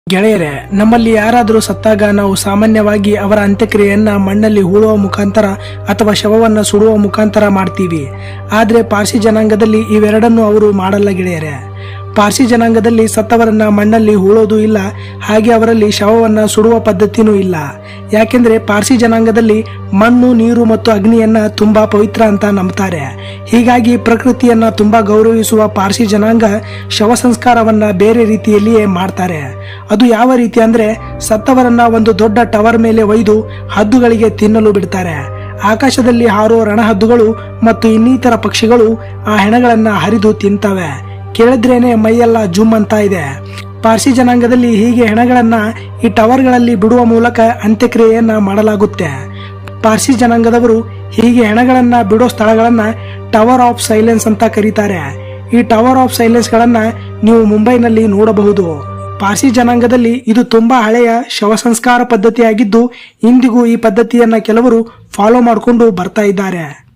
ಗೆಳೆಯರೇ, ನಮ್ಮಲ್ಲಿ ಯಾರಾದರೂ ಸತ್ತಾಗ ನಾವು ಸಾಮಾನ್ಯವಾಗಿ ಅವರ ಅಂತ್ಯಕ್ರಿಯೆಯನ್ನ ಮಣ್ಣಲ್ಲಿ ಹೂಳುವ ಮುಖಾಂತರ ಅಥವಾ ಶವವನ್ನ ಸುಡುವ ಮುಖಾಂತರ ಮಾಡ್ತೀವಿ. ಆದ್ರೆ ಪಾರ್ಸಿ ಜನಾಂಗದಲ್ಲಿ ಇವೆರಡನ್ನು ಅವರು ಮಾಡಲ್ಲ ಗೆಳೆಯರೇ. ಪಾರ್ಸಿ ಜನಾಂಗದಲ್ಲಿ ಸತ್ತವರನ್ನ ಮಣ್ಣಲ್ಲಿ ಹೂಳೋದು ಇಲ್ಲ, ಹಾಗೆ ಅವರಲ್ಲಿ ಶವವನ್ನ ಸುಡುವ ಪದ್ಧತಿನೂ ಇಲ್ಲ. ಯಾಕೆಂದ್ರೆ ಪಾರ್ಸಿ ಜನಾಂಗದಲ್ಲಿ ಮಣ್ಣು, ನೀರು ಮತ್ತು ಅಗ್ನಿಯನ್ನ ತುಂಬಾ ಪವಿತ್ರ ಅಂತ ನಂಬ್ತಾರೆ. ಹೀಗಾಗಿ ಪ್ರಕೃತಿಯನ್ನ ತುಂಬಾ ಗೌರವಿಸುವ ಪಾರ್ಸಿ ಜನಾಂಗ ಶವ ಸಂಸ್ಕಾರವನ್ನ ಬೇರೆ ರೀತಿಯಲ್ಲಿಯೇ ಮಾಡ್ತಾರೆ. ಅದು ಯಾವ ರೀತಿ ಅಂದ್ರೆ, ಸತ್ತವರನ್ನ ಒಂದು ದೊಡ್ಡ ಟವರ್ ಮೇಲೆ ಒಯ್ದು ಹದ್ದುಗಳಿಗೆ ತಿನ್ನಲು ಬಿಡ್ತಾರೆ. ಆಕಾಶದಲ್ಲಿ ಹಾರೋ ರಣಹದ್ದುಗಳು ಮತ್ತು ಇನ್ನಿತರ ಪಕ್ಷಿಗಳು ಆ ಹೆಣಗಳನ್ನ ಹರಿದು ತಿಂತವೆ. ಕೇಳಿದ್ರೇನೆ ಮೈಯೆಲ್ಲ ಜುಮ್ ಅಂತ ಇದೆ. ಪಾರ್ಸಿ ಜನಾಂಗದಲ್ಲಿ ಹೀಗೆ ಹೆಣಗಳನ್ನ ಈ ಟವರ್ಗಳಲ್ಲಿ ಬಿಡುವ ಮೂಲಕ ಅಂತ್ಯಕ್ರಿಯೆಯನ್ನ ಮಾಡಲಾಗುತ್ತೆ. ಪಾರ್ಸಿ ಜನಾಂಗದವರು ಹೀಗೆ ಹೆಣಗಳನ್ನ ಬಿಡೋ ಸ್ಥಳಗಳನ್ನ ಟವರ್ ಆಫ್ ಸೈಲೆನ್ಸ್ ಅಂತ ಕರೀತಾರೆ. ಈ ಟವರ್ ಆಫ್ ಸೈಲೆನ್ಸ್ ಗಳನ್ನ ನೀವು ಮುಂಬೈನಲ್ಲಿ ನೋಡಬಹುದು. ಪಾರ್ಸಿ ಜನಾಂಗದಲ್ಲಿ ಇದು ತುಂಬಾ ಹಳೆಯ ಶವ ಸಂಸ್ಕಾರ ಪದ್ಧತಿಯಾಗಿದ್ದು, ಇಂದಿಗೂ ಈ ಪದ್ಧತಿಯನ್ನ ಕೆಲವರು ಫಾಲೋ ಮಾಡಿಕೊಂಡು ಬರ್ತಾ ಇದ್ದಾರೆ.